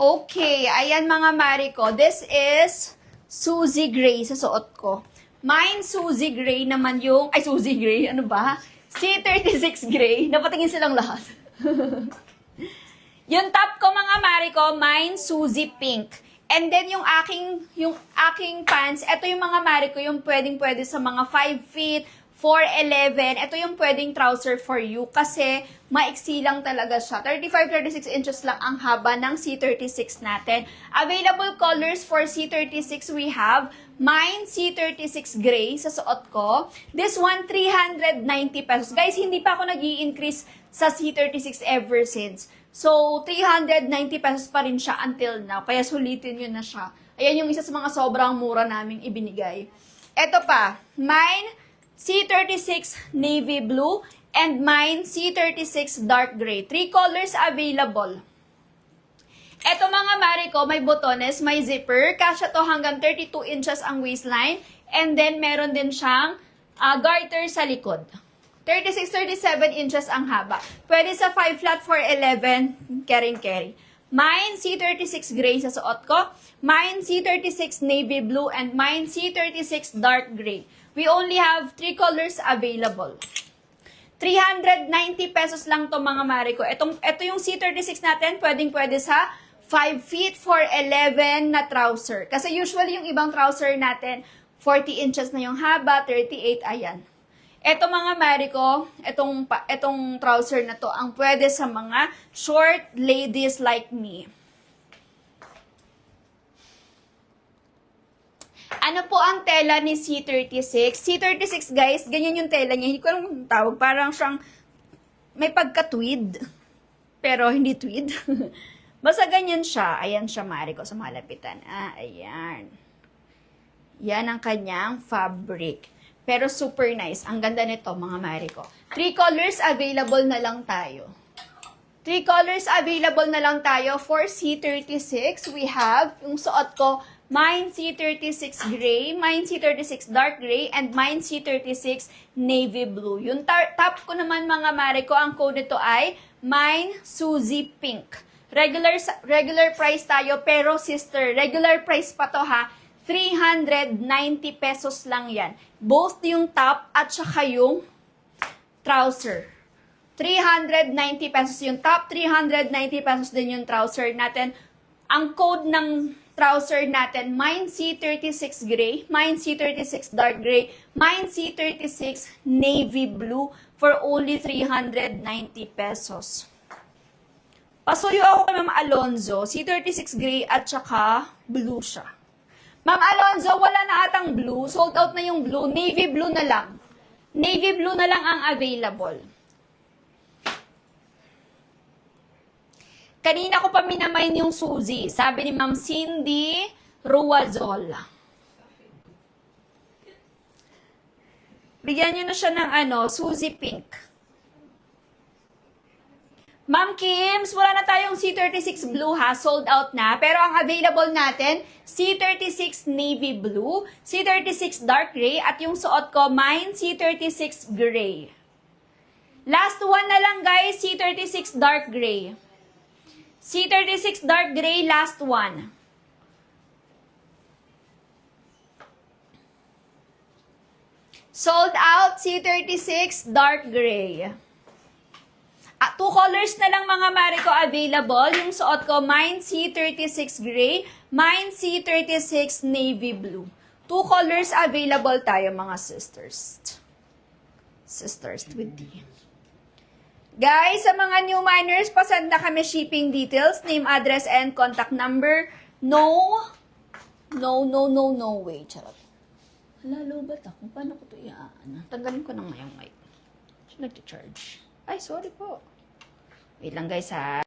Okay, ayan mga mari ko. This is Suzy Gray sa suot ko. Mine Suzy Gray naman yung, ay Suzy Gray, ano ba? C36 Gray. Napatingin silang lahat. Yung top ko mga mari ko, mine Suzy Pink. And then yung aking pants, ito yung mga mari ko, yung pwedeng-pwede sa mga 5 feet, 4'11". Ito yung pwedeng trouser for you kasi maiksi lang talaga siya. 35-36 inches lang ang haba ng C36 natin. Available colors for C36 we have mine C36 gray sa suot ko. This one, 390 pesos. Guys, hindi pa ako nag-i-increase sa C36 ever since. So, 390 pesos pa rin siya until now. Kaya sulitin yun na siya. Ayan yung isa sa mga sobrang mura naming ibinigay. Ito pa, mine C36 navy blue and mine C36 dark gray. 3 colors available. Ito mga mari ko, may botones, may zipper. Kasya to hanggang 32 inches ang waistline. And then, meron din siyang garter sa likod. 36-37 inches ang haba. Pwede sa 5 flat 4'11", carry. Mine C36 gray sa suot ko. Mine C36 navy blue and mine C36 dark gray. We only have 3 colors available. 390 pesos lang to mga mari ko. Ito yung C36 natin, pwedeng-pwede sa 5 feet 4'11" na trouser. Kasi usually yung ibang trouser natin, 40 inches na yung haba, 38, ayan. Ito mga mari ko, itong trouser na to, ang pwede sa mga short ladies like me. Ano po ang tela ni C36? C36 guys, ganyan yung tela niya. Hindi ko alam kung tawag. Parang siyang may pagka-tweed. Pero hindi tweed. Basta ganyan siya. Ayan siya, mari ko, sa malapitan. Ayan. Yan ang kanyang fabric. Pero super nice. Ang ganda nito, mga mari ko. 3 colors available na lang tayo. 3 colors available na lang tayo for C36. We have, yung suot ko, mine C36 gray, mine C36 dark gray, and mine C36 navy blue. Yung top ko naman mga mare ko, ang code nito ay mine Suzy Pink. Regular price tayo, pero sister, regular price pa to ha. 390 pesos lang yan. Both yung top at saka yung trouser. 390 pesos yung top, 390 pesos din yung trouser natin. Ang code ng trouser natin, mine C36 gray, mine C36 dark gray, mine C36 navy blue for only 390 pesos. Pasuyo ako kay Ma'am Alonzo, C36 gray at saka blue siya. Ma'am Alonzo, wala na atang blue, sold out na yung blue, navy blue na lang. Navy blue na lang ang available. Kanina ko pa minamain yung Suzy. Sabi ni Ma'am Cindy Ruazol. Bigyan nyo na siya ng Suzy Pink. Ma'am Kims, wala na tayong C36 blue ha. Sold out na. Pero ang available natin, C36 navy blue, C36 dark gray, at yung suot ko, mine C36 gray. Last one na lang guys, C36 dark gray. C36 dark gray, last one. Sold out, C36 dark gray. 2 colors na lang mga mari ko available. Yung suot ko, mine C36 gray, mine C36 navy blue. 2 colors available tayo mga sisters. Sisters with D. Guys, sa mga new miners, pasend na kami shipping details, name, address, and contact number. No way. Charot. Lalo ba't ako? Paano ko ito iaan? Tanggalin ko na ngayong mic. Siya nag-charge. Ay, sorry po. Wait lang guys ha.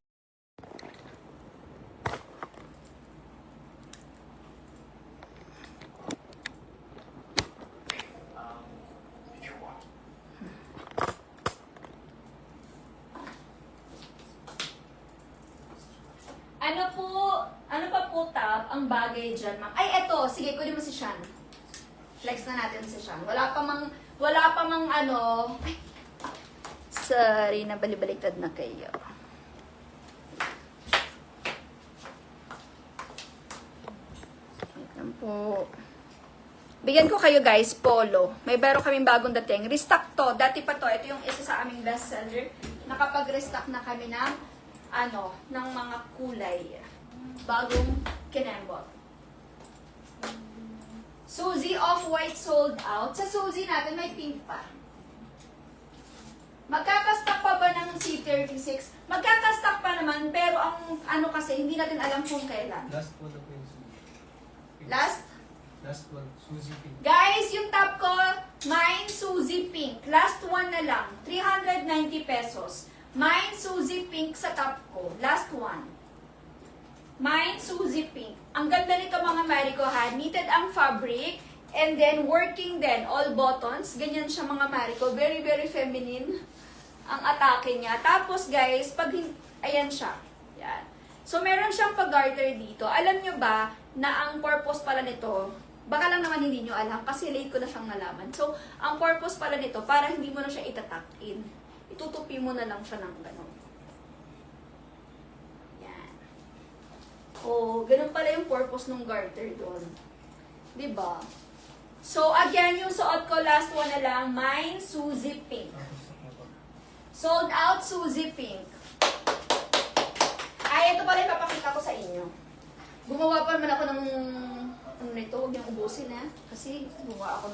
Ano pa po top ang bagay dyan, ma'am? Ay, eto. Sige, kunin mo si Sean. Flex na natin si Sean. Wala pa mang ano. Ay, sorry, nabalibaliktad na kayo. Wait lang po. Bigyan ko kayo guys, polo. May baro kaming bagong dating. Restock to. Dati pa to. Ito yung isa sa aming bestseller. Nakapag-restock na kami ng ng mga kulay. Bagong kinembot. Suzy Off-White sold out. Sa Suzy natin may pink pa. Magkakastock pa ba ng C36? Magkakastock pa naman, pero ang kasi, hindi natin alam kung kailan. Last one ako yung Suzy. Last? Last one, Suzy Pink. Guys, yung top ko, mine Suzy Pink. Last one na lang. 390 pesos. Mine Suzy Pink sa top ko. Last one. Mine Suzy Pink. Ang ganda nito mga Marico ha. Knitted ang fabric. And then working din. All buttons. Ganyan siya mga Marico. Very, very feminine ang atake niya. Tapos guys, ayan siya. Yan. So meron siyang pag-garter dito. Alam nyo ba na ang purpose pala nito, baka lang naman hindi nyo alam kasi late ko na siyang nalaman. So, ang purpose pala nito, para hindi mo na siya itatak in. Itutupi mo na lang siya ng gano'n. Yan. Oh, ganun pala yung purpose ng garter doon. Diba? So, again, yung suot ko, last one na lang, mine, Suzy Pink. Sold out, Suzy Pink. Ay, ito pala yung papakita ko sa inyo. Gumawa pa naman ako ng ano nito, huwag niyang ubusin kasi gumawa ako ng